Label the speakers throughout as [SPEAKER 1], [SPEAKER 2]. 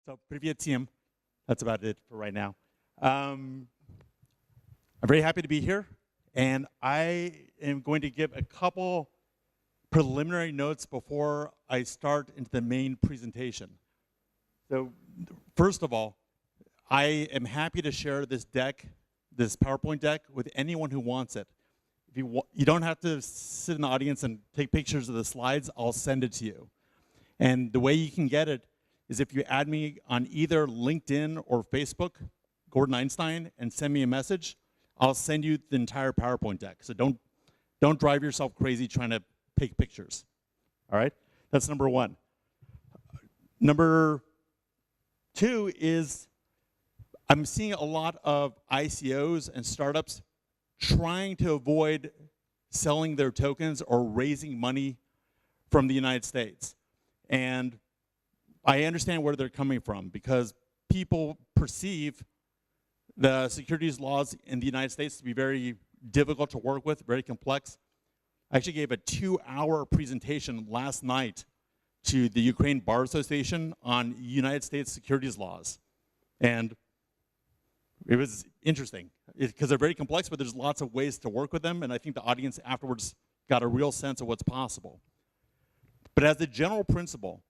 [SPEAKER 1] So, привет team. That's about it for right now. I'm very happy to be here, and I am going to give a couple preliminary notes before I start into the main presentation. So, first of all, I am happy to share this deck, this PowerPoint deck, with anyone who wants it. If you don't have to sit in the audience and take pictures of the slides, I'll send it to you. And the way you can get it is if you add me on either LinkedIn or Facebook, Gordon Einstein, and send me a message, I'll send you the entire PowerPoint deck. So don't drive yourself crazy trying to take pictures. All right? That's number one. Number two is I'm seeing a lot of ICOs and startups trying to avoid selling their tokens or raising money from the United States. And I understand where they're coming from because people perceive the securities laws in the United States to be very difficult to work with, very complex. I actually gave a 2-hour presentation last night to the Ukraine Bar Association on United States securities laws. And it was interesting because they're very complex, but there's lots of ways to work with them, and I think the audience afterwards got a real sense of what's possible. But as a general principle,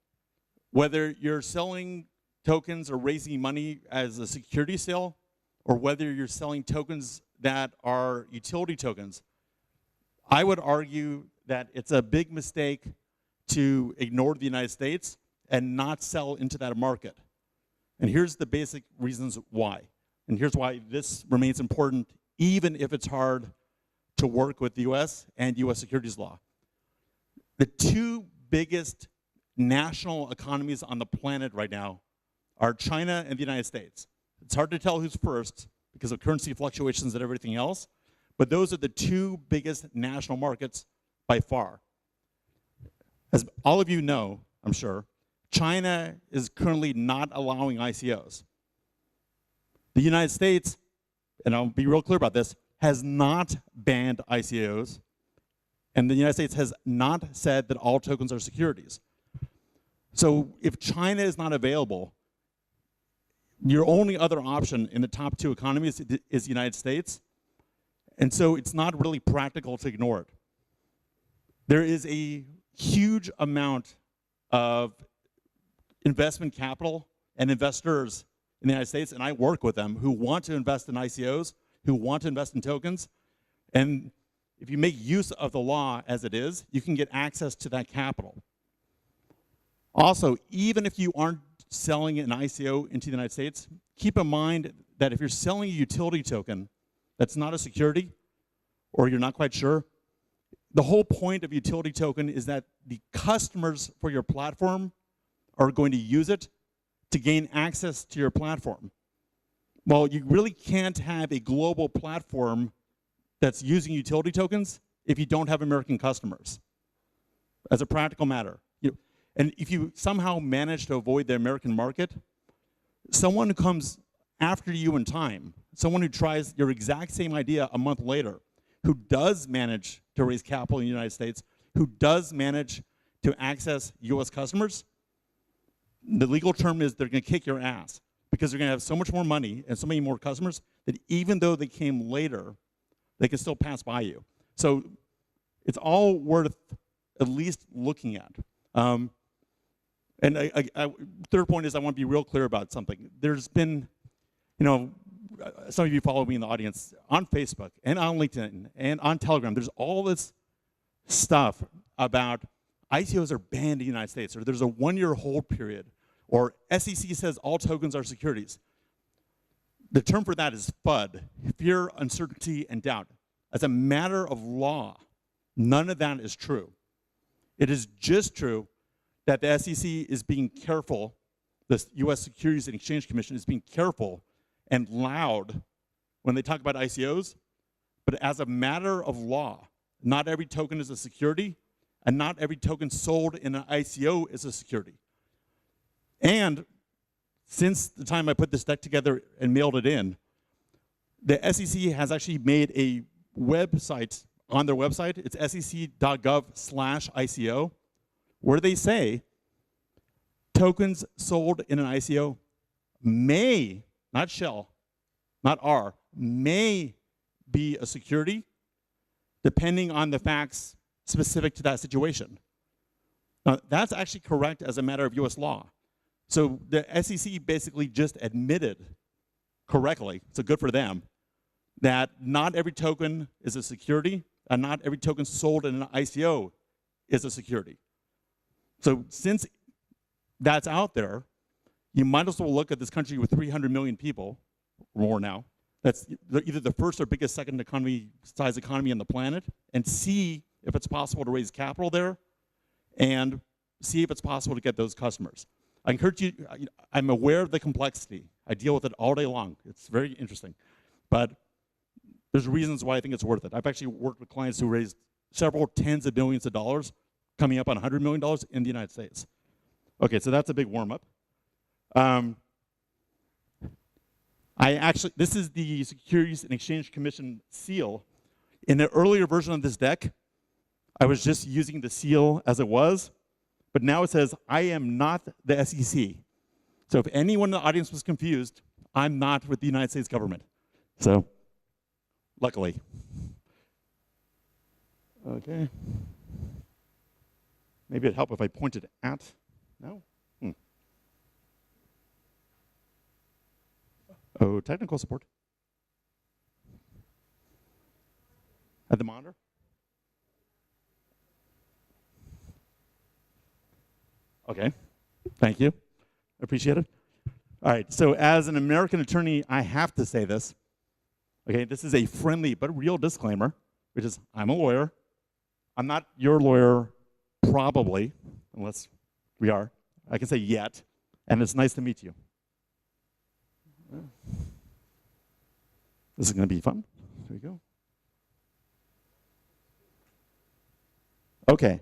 [SPEAKER 1] whether you're selling tokens or raising money as a security sale, or whether you're selling tokens that are utility tokens, I would argue that it's a big mistake to ignore the United States and not sell into that market. And here's the basic reasons why. And here's why this remains important, even if it's hard to work with the US and US securities law. The two biggest national economies on the planet right now are China and the United States. It's hard to tell who's first because of currency fluctuations and everything else, but those are the two biggest national markets by far. As all of you know, I'm sure, China is currently not allowing ICOs. The United States, and I'll be real clear about this, has not banned ICOs, and the United States has not said that all tokens are securities. So if China is not available, your only other option in the top two economies is the United States, and so it's not really practical to ignore it. There is a huge amount of investment capital and investors in the United States, and I work with them, who want to invest in ICOs, who want to invest in tokens, and if you make use of the law as it is, you can get access to that capital. Also, even if you aren't selling an ICO into the United States, keep in mind that if you're selling a utility token that's not a security, or you're not quite sure, the whole point of utility token is that the customers for your platform are going to use it to gain access to your platform. Well, you really can't have a global platform that's using utility tokens if you don't have American customers, as a practical matter. And if you somehow manage to avoid the American market, someone who comes after you in time, someone who tries your exact same idea a month later, who does manage to raise capital in the United States, who does manage to access US customers, the legal term is they're going to kick your ass because they're going to have so much more money and so many more customers that even though they came later, they can still pass by you. So it's all worth at least looking at. And third point is I want to be real clear about something. There's been, some of you follow me in the audience on Facebook and on LinkedIn and on Telegram. There's all this stuff about ICOs are banned in the United States, or there's a 1-year hold period, or SEC says all tokens are securities. The term for that is FUD, fear, uncertainty, and doubt. As a matter of law, none of that is true. It is just true that the SEC is being careful, the US Securities and Exchange Commission is being careful and loud when they talk about ICOs, but as a matter of law, not every token is a security, and not every token sold in an ICO is a security. And since the time I put this deck together and mailed it in, the SEC has actually made a website on their website. It's sec.gov/ICO, where they say tokens sold in an ICO may, not shall, not are, may be a security depending on the facts specific to that situation. Now, that's actually correct as a matter of US law. So the SEC basically just admitted correctly, so good for them, that not every token is a security and not every token sold in an ICO is a security. So since that's out there, you might as well look at this country with 300 million people, or more now, that's either the first or biggest second size economy on the planet, and see if it's possible to raise capital there, and see if it's possible to get those customers. I encourage you, I'm aware of the complexity. I deal with it all day long. It's very interesting. But there's reasons why I think it's worth it. I've actually worked with clients who raised several tens of billions of dollars, coming up on $100 million in the United States. Okay, so that's a big warm-up. This is the Securities and Exchange Commission seal. In the earlier version of this deck, I was just using the seal as it was, but now it says, I am not the SEC. So if anyone in the audience was confused, I'm not with the United States government. So, luckily. Okay. Maybe it'd help if I pointed at, no? Oh, technical support. At the monitor? Okay, thank you. Appreciate it. All right, so as an American attorney, I have to say this. Okay, this is a friendly but real disclaimer, which is I'm a lawyer. I'm not your lawyer, probably, unless we are. I can say yet, and it's nice to meet you. This is going to be fun. There we go. Okay.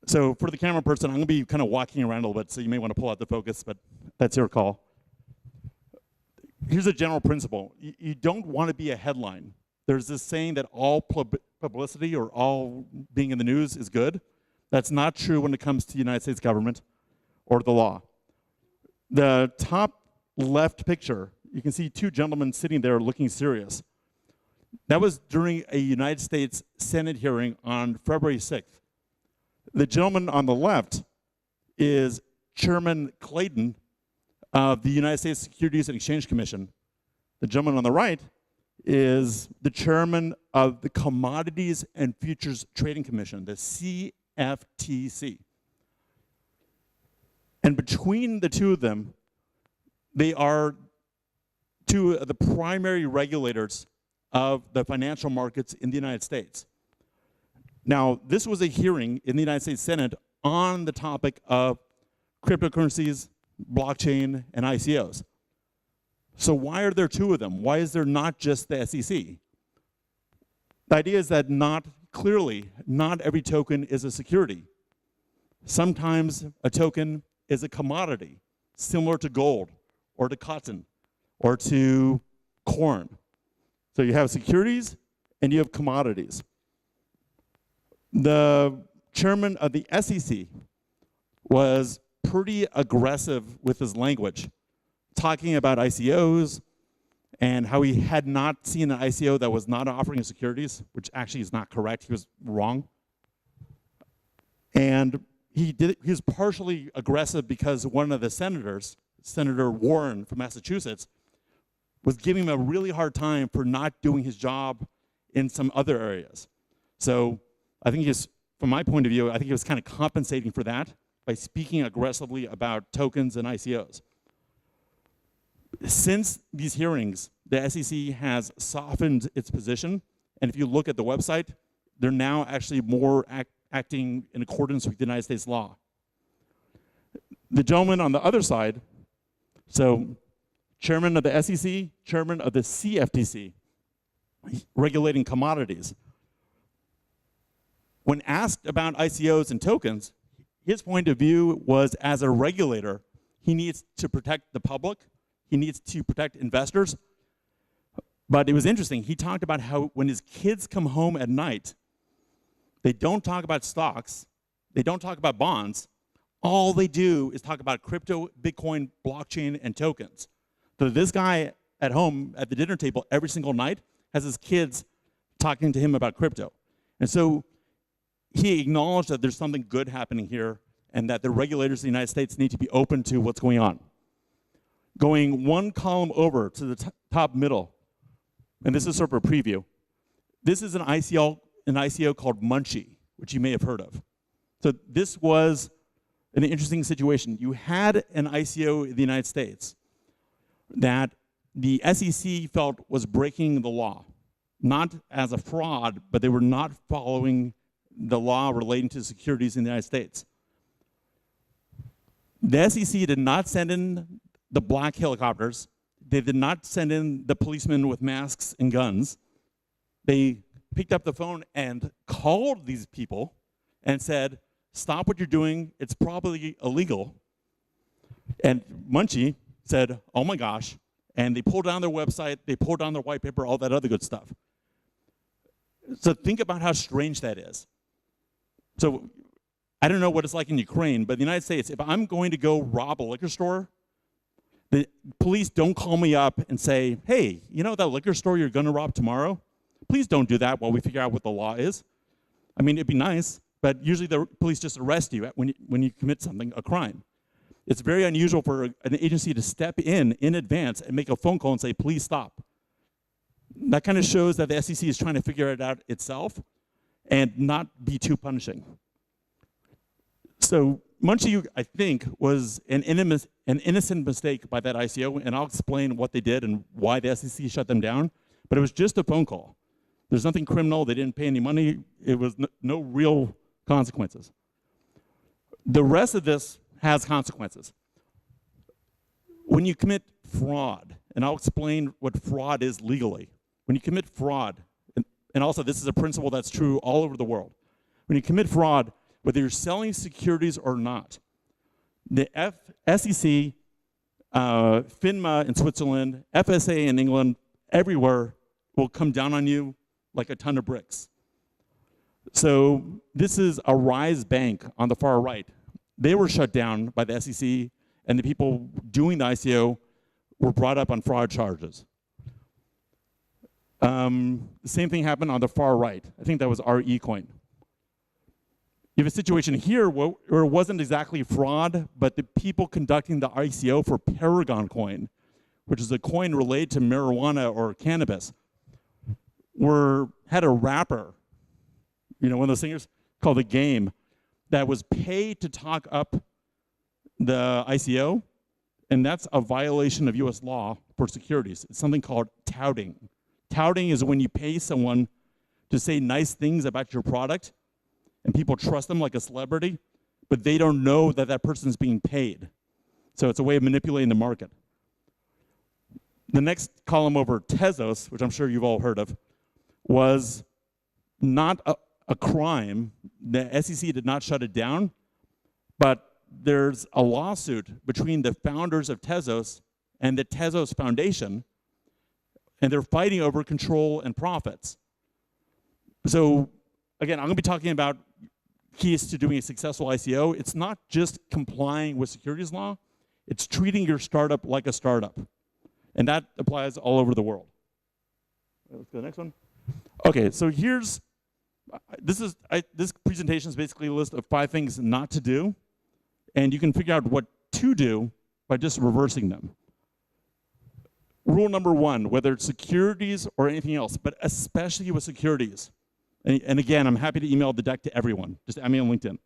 [SPEAKER 1] So for the camera person, I'm going to be kind of walking around a little bit, so you may want to pull out the focus, but that's your call. Here's a general principle. You don't want to be a headline. There's this saying that all publicity or all being in the news is good. That's not true when it comes to the United States government or the law. The top left picture, you can see two gentlemen sitting there looking serious. That was during a United States Senate hearing on February 6th. The gentleman on the left is Chairman Clayton of the United States Securities and Exchange Commission. The gentleman on the right is the chairman of the Commodities and Futures Trading Commission, the CFTC. And between the two of them, they are two of the primary regulators of the financial markets in the United States. Now, this was a hearing in the United States Senate on the topic of cryptocurrencies, blockchain, and ICOs. So why are there two of them? Why is there not just the SEC? The idea is that not every token is a security. Sometimes a token is a commodity, similar to gold, or to cotton, or to corn. So you have securities and you have commodities. The chairman of the SEC was pretty aggressive with his language, talking about ICOs and how he had not seen an ICO that was not offering securities, which actually is not correct. He was wrong. And he was partially aggressive because one of the senators, Senator Warren from Massachusetts, was giving him a really hard time for not doing his job in some other areas. So I think from my point of view, I think he was kind of compensating for that by speaking aggressively about tokens and ICOs. Since these hearings, the SEC has softened its position, and if you look at the website, they're now actually more acting in accordance with the United States law. The gentleman on the other side, so chairman of the SEC, chairman of the CFTC, regulating commodities. When asked about ICOs and tokens, his point of view was, as a regulator, he needs to protect the public, he needs to protect investors. But it was interesting, he talked about how when his kids come home at night, they don't talk about stocks, they don't talk about bonds, all they do is talk about crypto, Bitcoin, blockchain, and tokens. So this guy at home at the dinner table every single night has his kids talking to him about crypto. And so he acknowledged that there's something good happening here and that the regulators of the United States need to be open to what's going on. Going one column over to the top middle, and this is sort of a preview, this is an ICO called Munchie, which you may have heard of. So this was an interesting situation. You had an ICO in the United States that the SEC felt was breaking the law, not as a fraud, but they were not following the law relating to securities in the United States. The SEC did not send in the black helicopters. They did not send in the policemen with masks and guns. They picked up the phone and called these people and said, stop what you're doing, it's probably illegal. And Munchie said, oh my gosh, and they pulled down their website, they pulled down their white paper, all that other good stuff. So think about how strange that is. So I don't know what it's like in Ukraine, but in the United States, if I'm going to go rob a liquor store, the police don't call me up and say, hey, you know that liquor store you're gonna rob tomorrow? Please don't do that while we figure out what the law is. I mean, it'd be nice, but usually the police just arrest you when you commit something, a crime. It's very unusual for an agency to step in advance and make a phone call and say, please stop. That kind of shows that the SEC is trying to figure it out itself and not be too punishing. So Munchie, I think, was an innocent mistake by that ICO, and I'll explain what they did and why the SEC shut them down, but it was just a phone call. There's nothing criminal, they didn't pay any money, it was no real consequences. The rest of this has consequences. When you commit fraud, and I'll explain what fraud is legally. When you commit fraud, and also this is a principle that's true all over the world. When you commit fraud, whether you're selling securities or not, the SEC, FINMA in Switzerland, FSA in England, everywhere will come down on you like a ton of bricks. So this is a Rise Bank on the far right. They were shut down by the SEC, and the people doing the ICO were brought up on fraud charges. The same thing happened on the far right. I think that was RE-Coin. You have a situation here where it wasn't exactly fraud, but the people conducting the ICO for Paragon Coin, which is a coin related to marijuana or cannabis, had a rapper, you know, one of those singers called The Game, that was paid to talk up the ICO, and that's a violation of US law for securities. It's something called touting. Touting is when you pay someone to say nice things about your product, and people trust them like a celebrity, but they don't know that that person's being paid. So it's a way of manipulating the market. The next column over, Tezos, which I'm sure you've all heard of, was not a crime. The SEC did not shut it down, but there's a lawsuit between the founders of Tezos and the Tezos Foundation, and they're fighting over control and profits. So again, I'm gonna be talking about keys to doing a successful ICO. It's not just complying with securities law, it's treating your startup like a startup. And that applies all over the world. Let's go to the next one. Okay, so here's, this presentation is basically a list of 5 things not to do, and you can figure out what to do by just reversing them. Rule number 1, whether it's securities or anything else, but especially with securities. And again, I'm happy to email the deck to everyone. Just add me on LinkedIn.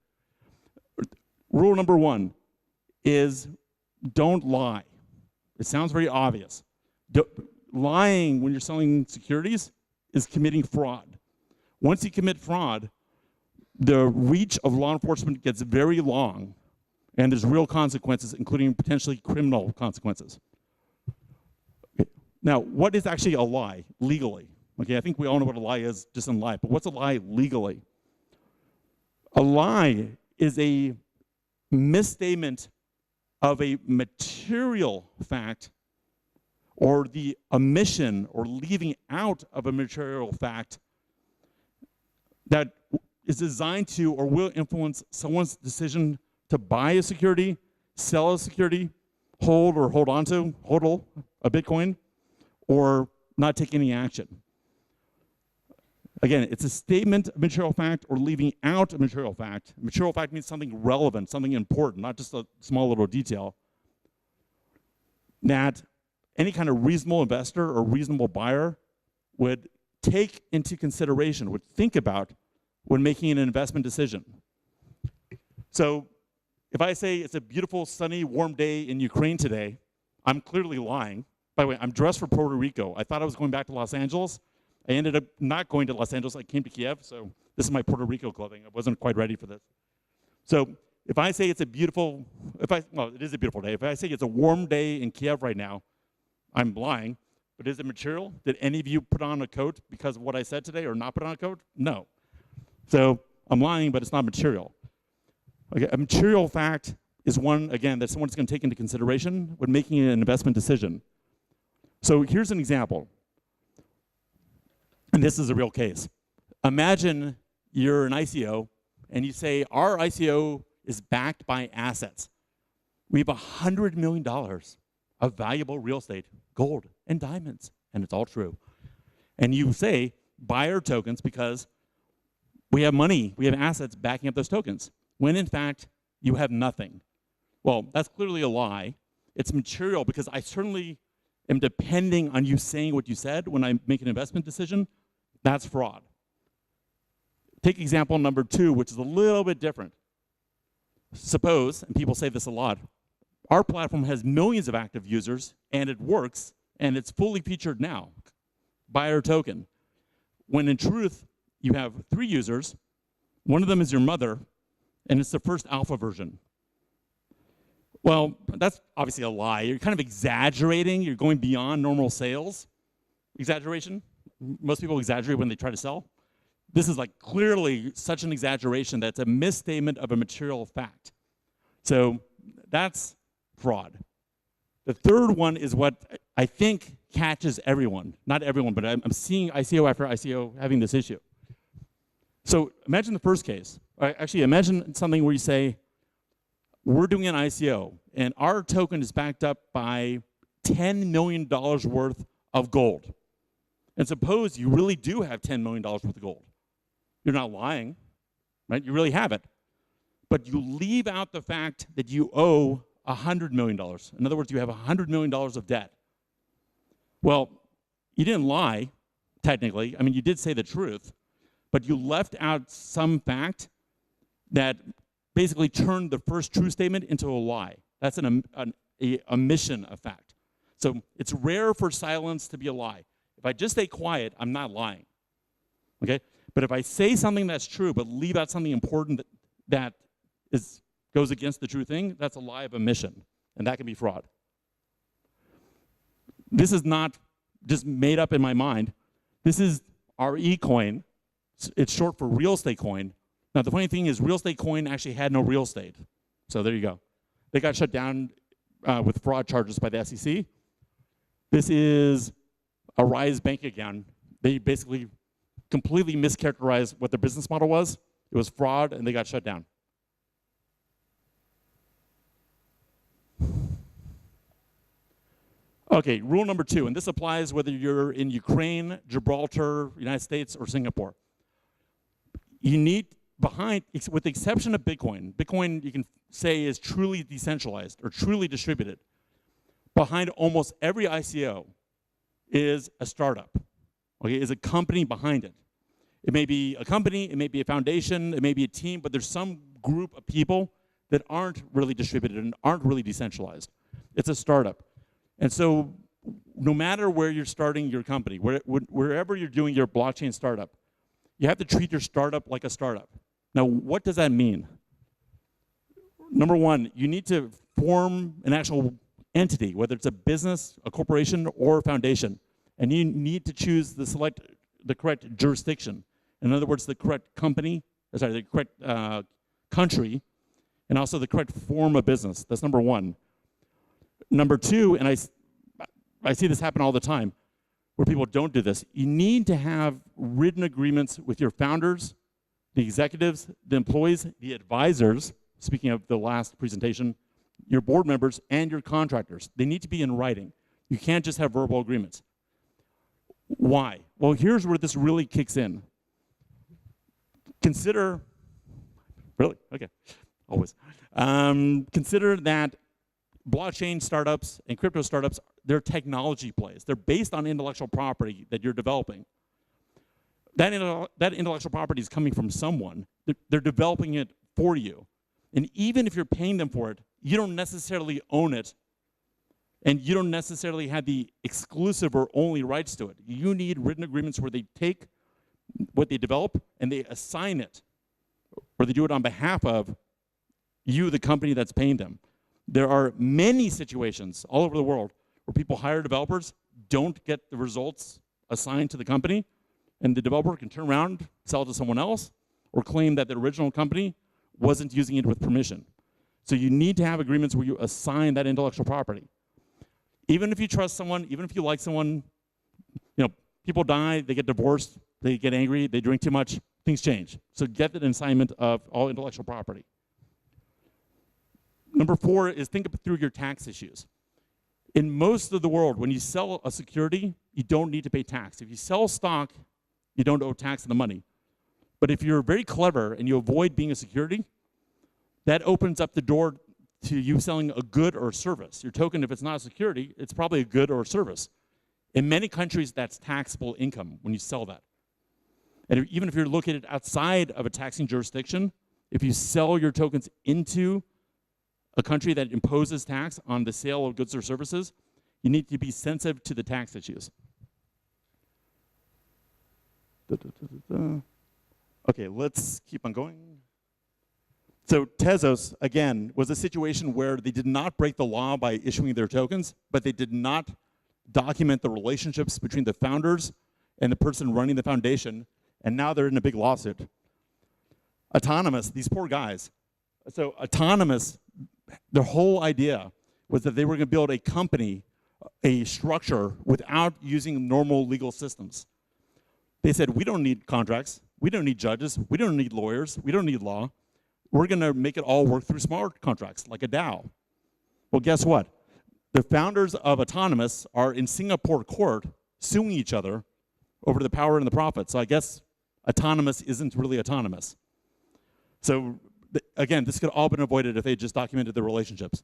[SPEAKER 1] Rule number 1 is don't lie. It sounds very obvious. Lying when you're selling securities is committing fraud. Once you commit fraud, the reach of law enforcement gets very long, and there's real consequences, including potentially criminal consequences. Okay. Now, what is actually a lie legally? Okay, I think we all know what a lie is just in life, but what's a lie legally? A lie is a misstatement of a material fact or the omission or leaving out of a material fact that is designed to or will influence someone's decision to buy a security, sell a security, hold a Bitcoin, or not take any action. Again, it's a statement of material fact or leaving out a material fact. Material fact means something relevant, something important, not just a small little detail that any kind of reasonable investor or reasonable buyer would take into consideration, would think about when making an investment decision. So if I say it's a beautiful, sunny, warm day in Ukraine today, I'm clearly lying. By the way, I'm dressed for Puerto Rico. I thought I was going back to Los Angeles. I ended up not going to Los Angeles. I came to Kyiv, so this is my Puerto Rico clothing. I wasn't quite ready for this. So if I say it's a beautiful, well, it is a beautiful day. If I say it's a warm day in Kyiv right now, I'm lying. But is it material? Did any of you put on a coat because of what I said today or not put on a coat? No. So I'm lying, but it's not material. Okay, a material fact is one, again, that someone's going to take into consideration when making an investment decision. So here's an example. And this is a real case. Imagine you're an ICO, and you say, our ICO is backed by assets. We have $100 million of valuable real estate, gold and diamonds, and it's all true. And you say, buy our tokens because we have money, we have assets backing up those tokens, when in fact, you have nothing. Well, that's clearly a lie. It's material because I certainly am depending on you saying what you said when I make an investment decision. That's fraud. Take example number 2, which is a little bit different. Suppose, and people say this a lot, our platform has millions of active users, and it works, and it's fully featured now. Buy our token. When in truth, you have 3 users, one of them is your mother, and it's the first alpha version. Well, that's obviously a lie. You're kind of exaggerating. You're going beyond normal sales. Exaggeration. Most people exaggerate when they try to sell. This is like clearly such an exaggeration that's a misstatement of a material fact. So that's fraud. The third one is what I think catches everyone. Not everyone, but I'm seeing ICO after ICO having this issue. So imagine the first case. Actually, imagine something where you say, we're doing an ICO, and our token is backed up by $10 million worth of gold. And suppose you really do have $10 million worth of gold. You're not lying, right? You really have it. But you leave out the fact that you owe $100 million. In other words, you have $100 million of debt. Well, you didn't lie, technically. I mean, you did say the truth, but you left out some fact that basically turned the first true statement into a lie. That's an omission of fact. So it's rare for silence to be a lie. If I just stay quiet, I'm not lying, okay? But if I say something that's true but leave out something important that goes against the true thing, that's a lie of omission, and that can be fraud. This is not just made up in my mind. This is RE coin. It's short for real estate coin. Now, the funny thing is real estate coin actually had no real estate. So there you go. They got shut down with fraud charges by the SEC. This is a Rise bank account. They basically completely mischaracterized what their business model was. It was fraud, and they got shut down. Okay, rule number 2, and this applies whether you're in Ukraine, Gibraltar, United States, or Singapore. You need with the exception of Bitcoin, Bitcoin you can say is truly decentralized or truly distributed. Behind almost every ICO is a startup, okay, is a company behind it. It may be a company, it may be a foundation, it may be a team, but there's some group of people that aren't really distributed and aren't really decentralized. It's a startup. And so no matter where you're starting your company, wherever you're doing your blockchain startup, you have to treat your startup like a startup. Now, what does that mean? Number 1, you need to form an actual entity, whether it's a business, a corporation, or a foundation. And you need to choose the correct jurisdiction. In other words, the correct the correct country, and also the correct form of business. That's number 1. Number 2, and I see this happen all the time, where people don't do this. You need to have written agreements with your founders, the executives, the employees, the advisors. speaking of the last presentation, your board members and your contractors. They need to be in writing. You can't just have verbal agreements. Why? Well, here's where this really kicks in. Consider, really? Okay, always. Consider that blockchain startups and crypto startups, they're technology plays. They're based on intellectual property that you're developing. That intellectual property is coming from someone. They're developing it for you. And even if you're paying them for it, you don't necessarily own it, and you don't necessarily have the exclusive or only rights to it. You need written agreements where they take what they develop and they assign it, or they do it on behalf of you, the company that's paying them. There are many situations all over the world where people hire developers, don't get the results assigned to the company, and the developer can turn around, sell it to someone else, or claim that the original company wasn't using it with permission. So you need to have agreements where you assign that intellectual property. Even if you trust someone, even if you like someone, people die, they get divorced, they get angry, they drink too much, things change. So get an assignment of all intellectual property. Number 4 is think through your tax issues. In most of the world, when you sell a security, you don't need to pay tax. If you sell stock, you don't owe tax on the money. But if you're very clever and you avoid being a security, that opens up the door to you selling a good or a service. Your token, if it's not a security, it's probably a good or a service. In many countries, that's taxable income when you sell that. And even if you're located outside of a taxing jurisdiction, if you sell your tokens into a country that imposes tax on the sale of goods or services, you need to be sensitive to the tax issues. Okay, let's keep on going. So Tezos, again, was a situation where they did not break the law by issuing their tokens, but they did not document the relationships between the founders and the person running the foundation, and now they're in a big lawsuit. Autonomous, these poor guys. So Autonomous, their whole idea was that they were going to build a company, a structure, without using normal legal systems. They said, we don't need contracts, we don't need judges, we don't need lawyers, we don't need law. We're going to make it all work through smart contracts, like a DAO. Well, guess what? The founders of Autonomous are in Singapore court suing each other over the power and the profit. So I guess Autonomous isn't really autonomous. So again, this could all been avoided if they just documented the relationships.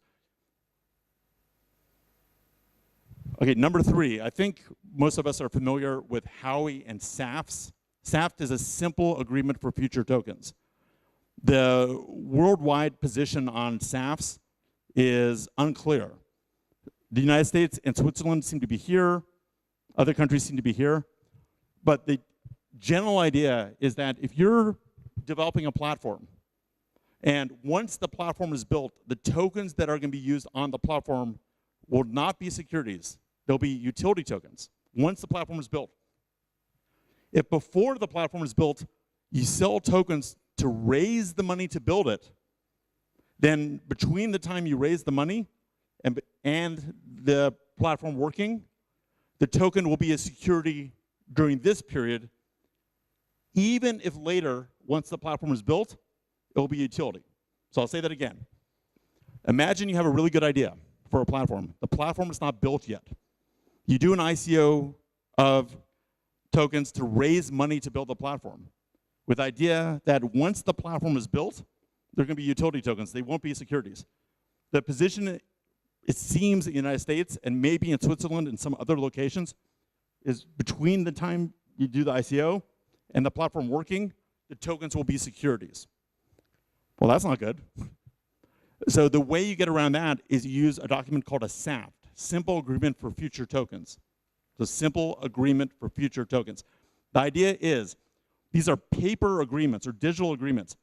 [SPEAKER 1] Okay, number 3, I think most of us are familiar with Howey and SAFs. SAFT is a simple agreement for future tokens. The worldwide position on SAFs is unclear. The United States and Switzerland seem to be here. Other countries seem to be here. But the general idea is that if you're developing a platform, and once the platform is built, the tokens that are going to be used on the platform will not be securities. They'll be utility tokens once the platform is built. If before the platform is built, you sell tokens to raise the money to build it, then between the time you raise the money and the platform working, the token will be a security during this period, even if later, once the platform is built, it will be utility. So I'll say that again. Imagine you have a really good idea for a platform. The platform is not built yet. You do an ICO of tokens to raise money to build the platform, with the idea that once the platform is built, they're going to be utility tokens. They won't be securities. The position, it seems, in the United States, and maybe in Switzerland and some other locations, is between the time you do the ICO and the platform working, the tokens will be securities. Well, that's not good. So the way you get around that is you use a document called a SAFT, Simple Agreement for Future Tokens. So simple agreement for future tokens. The idea is these are paper agreements or digital agreements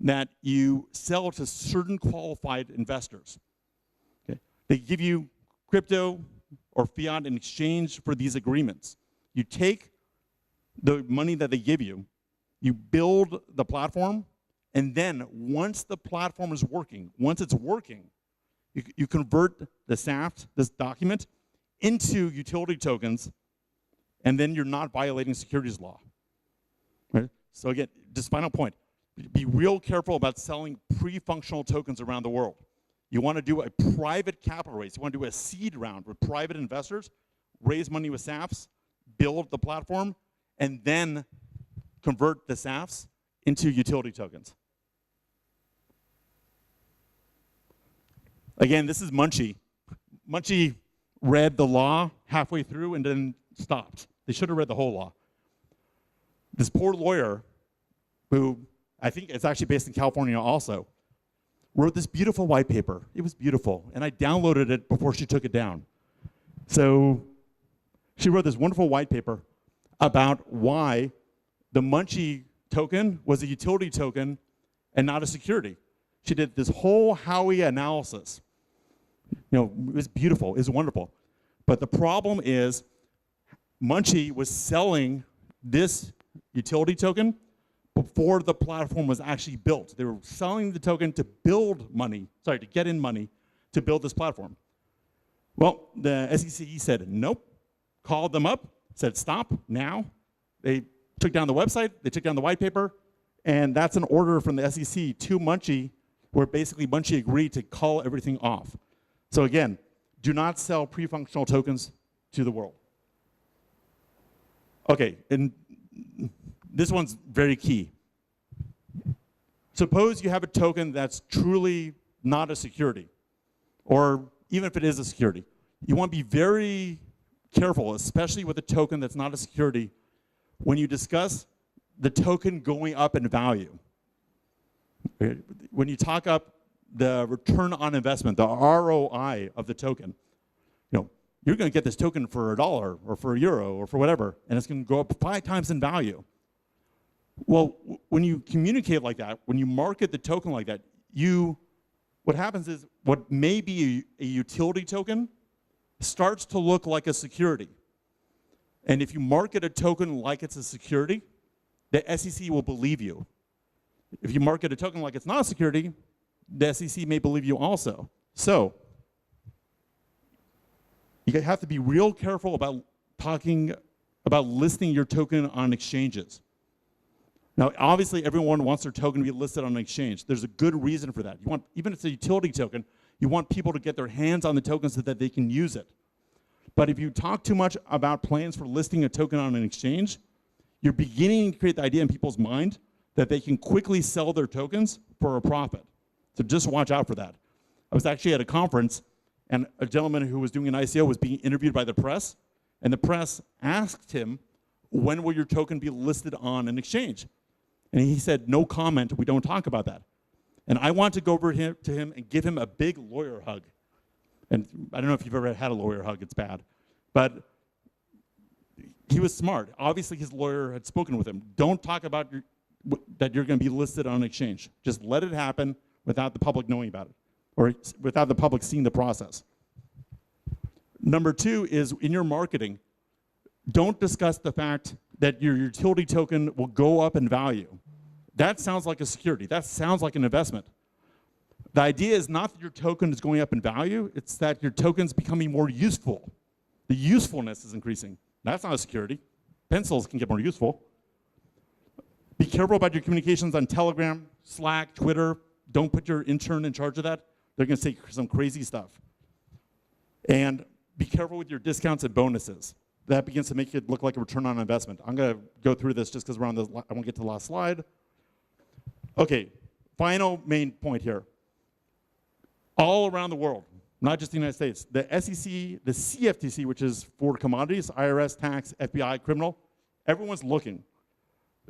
[SPEAKER 1] that you sell to certain qualified investors. Okay? They give you crypto or fiat in exchange for these agreements. You take the money that they give you, you build the platform, and then once the platform is working, once it's working, you convert the SAFT, this document, into utility tokens, and then you're not violating securities law. Right? So again, just final point. be real careful about selling pre-functional tokens around the world. You want to do a private capital raise. You want to do a seed round with private investors, raise money with SAFs, build the platform, and then convert the SAFs into utility tokens. Again, this is Munchie. Munchie read the law halfway through and then stopped. They should have read the whole law. This poor lawyer, who I think is actually based in California also, wrote this beautiful white paper. It was beautiful, and I downloaded it before she took it down. So she wrote this wonderful white paper about why the Munchie token was a utility token and not a security. She did this whole Howey analysis. You know, it was beautiful, it was wonderful. But the problem is Munchie was selling this utility token before the platform was actually built. They were selling the token to to get in money to build this platform. Well, the SEC said nope, called them up, said stop now. They took down the website, they took down the white paper, and that's an order from the SEC to Munchie, where basically Munchie agreed to call everything off. So again, do not sell pre-functional tokens to the world. Okay, and this one's very key. Suppose you have a token that's truly not a security, or even if it is a security. You want to be very careful, especially with a token that's not a security, when you discuss the token going up in value. When you talk up the return on investment, the ROI of the token, you know, you're going to get this token for $1 or for €1 or for whatever, and it's going to go up 5 times in value. Well, when you communicate like that, when you market the token like that, what happens is what may be a utility token starts to look like a security. And if you market a token like it's a security, the SEC will believe you. If you market a token like it's not a security, the SEC may believe you also. So you have to be real careful about talking about listing your token on exchanges. Now, obviously, everyone wants their token to be listed on an exchange. There's a good reason for that. Even if it's a utility token, you want people to get their hands on the token so that they can use it. But if you talk too much about plans for listing a token on an exchange, you're beginning to create the idea in people's mind that they can quickly sell their tokens for a profit. So just watch out for that. I was actually at a conference, and a gentleman who was doing an ICO was being interviewed by the press, and the press asked him, when will your token be listed on an exchange? And he said, no comment, we don't talk about that. And I want to go over to him and give him a big lawyer hug. And I don't know if you've ever had a lawyer hug, it's bad. But he was smart. Obviously, his lawyer had spoken with him. Don't talk about that you're going to be listed on an exchange. Just let it happen without the public knowing about it, or without the public seeing the process. Number 2 is in your marketing, don't discuss the fact that your utility token will go up in value. That sounds like a security. That sounds like an investment. The idea is not that your token is going up in value, it's that your token's becoming more useful. The usefulness is increasing. That's not a security. Pencils can get more useful. Be careful about your communications on Telegram, Slack, Twitter. Don't put your intern in charge of that. They're going to say some crazy stuff. And be careful with your discounts and bonuses. That begins to make it look like a return on investment. I'm going to go through this just because I won't get to the last slide. Okay, final main point here. All around the world, not just the United States, the SEC, the CFTC, which is for commodities, IRS, tax, FBI, criminal, everyone's looking,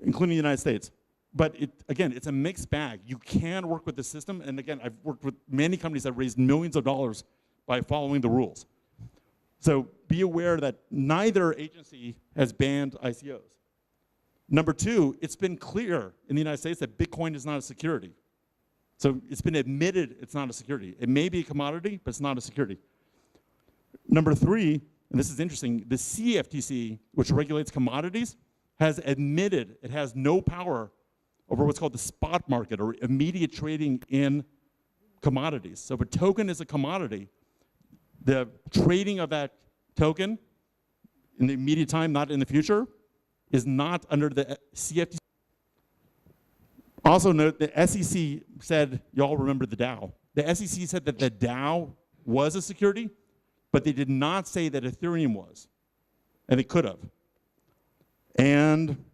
[SPEAKER 1] including the United States. But again, it's a mixed bag. You can work with the system, and again, I've worked with many companies that raised millions of dollars by following the rules. So be aware that neither agency has banned ICOs. Number 2, it's been clear in the United States that Bitcoin is not a security. So it's been admitted it's not a security. It may be a commodity, but it's not a security. Number 3, and this is interesting, the CFTC, which regulates commodities, has admitted it has no power over what's called the spot market, or immediate trading in commodities. So if a token is a commodity, the trading of that token in the immediate time, not in the future, is not under the CFTC. Also note the SEC said, y'all remember the DAO. The SEC said that the DAO was a security, but they did not say that Ethereum was, and they could have. And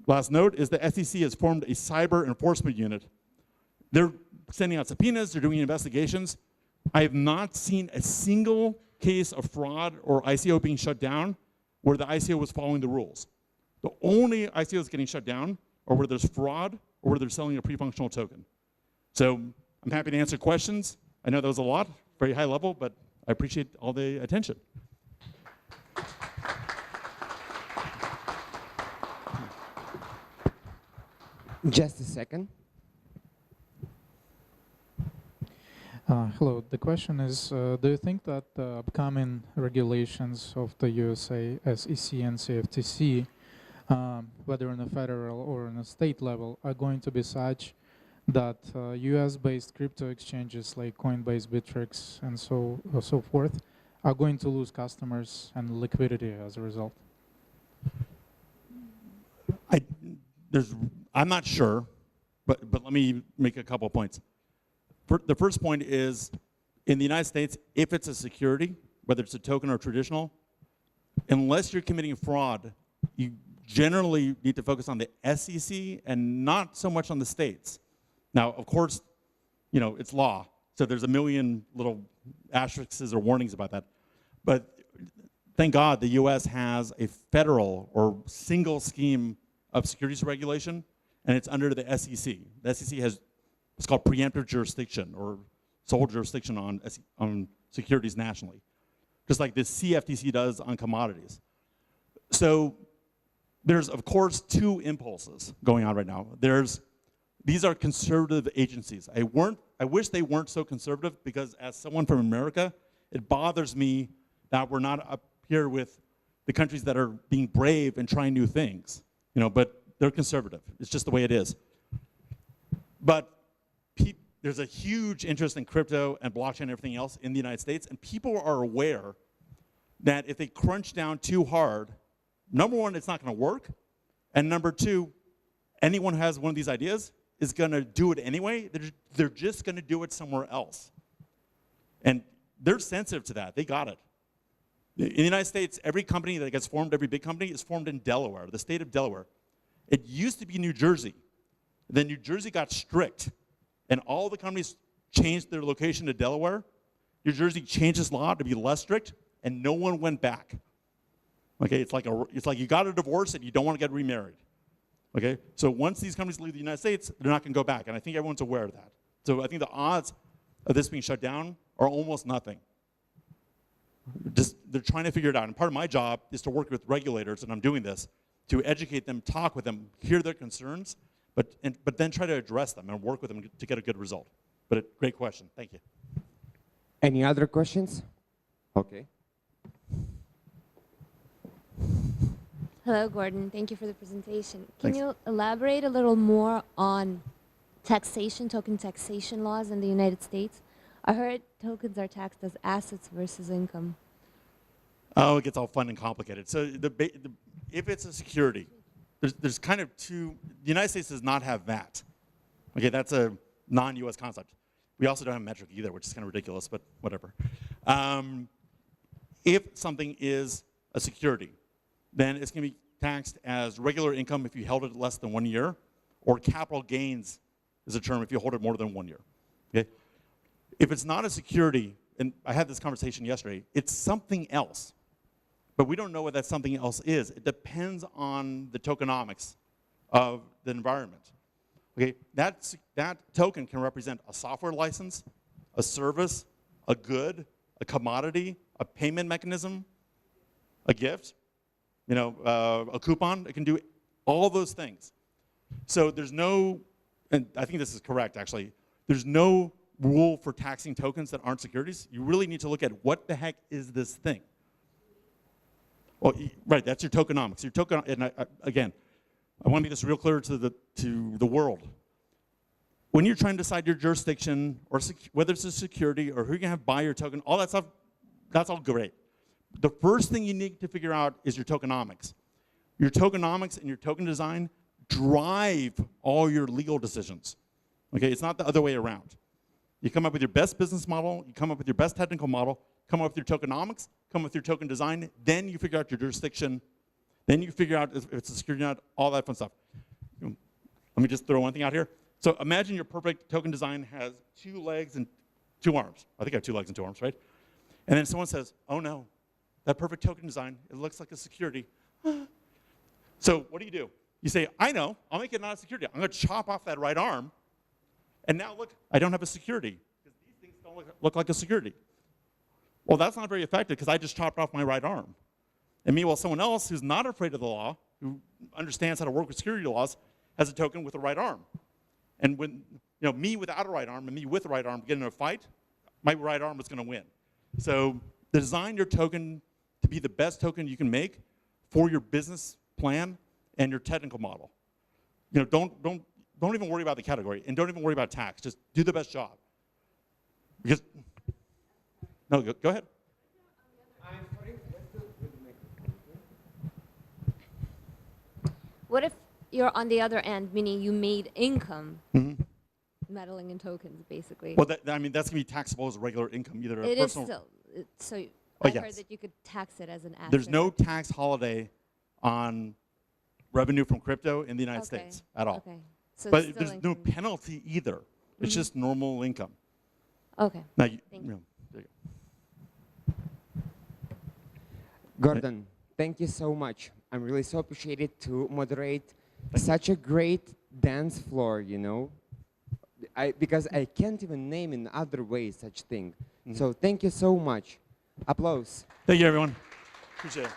[SPEAKER 1] last note is the SEC has formed a cyber enforcement unit. They're sending out subpoenas, they're doing investigations. I have not seen a single case of fraud or ICO being shut down where the ICO was following the rules. The only ICOs getting shut down are where there's fraud or where they're selling a pre-functional token. So I'm happy to answer questions. I know that was a lot, very high level, but I appreciate all the attention.
[SPEAKER 2] Just a second.
[SPEAKER 3] Hello. The question is, do you think that the upcoming regulations of the USA, SEC, and CFTC, whether on a federal or on a state level, are going to be such that US-based crypto exchanges like Coinbase, Bittrex, and so forth are going to lose customers and liquidity as a result?
[SPEAKER 1] I'm not sure, but let me make a couple points. The first point is, in the United States, if it's a security, whether it's a token or traditional, unless you're committing fraud, you generally need to focus on the SEC and not so much on the states. Now, of course, you know, it's law, so there's a million little asterisks or warnings about that. But thank God the US has a federal or single scheme of securities regulation, and it's under the SEC. The SEC has what's called preemptive jurisdiction or sole jurisdiction on securities nationally, just like the CFTC does on commodities. So there's, of course, two impulses going on right now. These are conservative agencies. I wish they weren't so conservative, because as someone from America, it bothers me that we're not up here with the countries that are being brave and trying new things. You know, but they're conservative. It's just the way it is. But there's a huge interest in crypto and blockchain and everything else in the United States, and people are aware that if they crunch down too hard, number one, it's not going to work, and number two, anyone who has one of these ideas is going to do it anyway. They're just going to do it somewhere else. And they're sensitive to that. They got it. In the United States, every company that gets formed, every big company, is formed in Delaware, the state of Delaware. It used to be New Jersey. Then New Jersey got strict, and all the companies changed their location to Delaware. New Jersey changed its law to be less strict, and no one went back. Okay, it's like you got a divorce and you don't want to get remarried. Okay, so once these companies leave the United States, they're not going to go back, and I think everyone's aware of that. So I think the odds of this being shut down are almost nothing. They're trying to figure it out, and part of my job is to work with regulators, and I'm doing this, to educate them, talk with them, hear their concerns, but then try to address them and work with them to get a good result. But a great question, thank you.
[SPEAKER 2] Any other questions? Okay.
[SPEAKER 4] Hello, Gordon. Thank you for the presentation. Can
[SPEAKER 1] Thanks.
[SPEAKER 4] you elaborate a little more on token taxation laws in the United States? I heard tokens are taxed as assets versus income.
[SPEAKER 1] Oh, it gets all fun and complicated. So if it's a security, there's kind of two. The United States does not have VAT. Okay, that's a non-US concept. We also don't have metric either, which is kind of ridiculous, but whatever. If something is a security, then it's going to be taxed as regular income if you held it less than 1 year, or capital gains is a term if you hold it more than 1 year. Okay? If it's not a security, and I had this conversation yesterday, it's something else. But we don't know what that something else is. It depends on the tokenomics of the environment. Okay, that token can represent a software license, a service, a good, a commodity, a payment mechanism, a gift, you know, a coupon. It can do all those things. So there's no, and I think this is correct actually, there's no rule for taxing tokens that aren't securities. You really need to look at what the heck is this thing. Well, right, that's your tokenomics. Your token, and again, I want to make this real clear to the world. When you're trying to decide your jurisdiction, or whether it's a security, or who you're going to buy your token, all that stuff, that's all great. The first thing you need to figure out is your tokenomics. Your tokenomics and your token design drive all your legal decisions. Okay, it's not the other way around. You come up with your best business model, you come up with your best technical model, come up with your tokenomics, come up with your token design, then you figure out your jurisdiction, then you figure out if it's a security node, all that fun stuff. Let me just throw one thing out here. So imagine your perfect token design has 2 legs and 2 arms. I think I have 2 legs and 2 arms, right? And then someone says, oh no, that perfect token design, it looks like a security. So what do? You say, I know, I'll make it not a security. I'm going to chop off that right arm, and now look, I don't have a security, because these things don't look like a security. Well, that's not very effective, because I just chopped off my right arm. And meanwhile, someone else who's not afraid of the law, who understands how to work with security laws, has a token with a right arm. And when me without a right arm and me with a right arm get in a fight, my right arm is going to win. So design your token to be the best token you can make for your business plan and your technical model. Don't even worry about the category, and don't even worry about tax. Just do the best job. Because no, go ahead.
[SPEAKER 4] What if you're on the other end, meaning you made income meddling in tokens, basically?
[SPEAKER 1] Well, that's going to be taxable as regular income, either a
[SPEAKER 4] It is
[SPEAKER 1] personal.
[SPEAKER 4] still. So
[SPEAKER 1] Oh,
[SPEAKER 4] I heard
[SPEAKER 1] yes.
[SPEAKER 4] that you could tax it as an asset.
[SPEAKER 1] There's no tax holiday on revenue from crypto in the United States at all.
[SPEAKER 4] Okay. So
[SPEAKER 1] But
[SPEAKER 4] it's still
[SPEAKER 1] there's no
[SPEAKER 4] income.
[SPEAKER 1] penalty either. It's just normal income.
[SPEAKER 4] Okay.
[SPEAKER 1] Now,
[SPEAKER 4] Thank you.
[SPEAKER 1] there you go.
[SPEAKER 2] Gordon, thank you so much. I'm really so appreciated to moderate such a great dance floor, because I can't even name in other ways such thing. So thank you so much. Applause.
[SPEAKER 1] Thank you, everyone. Appreciate it.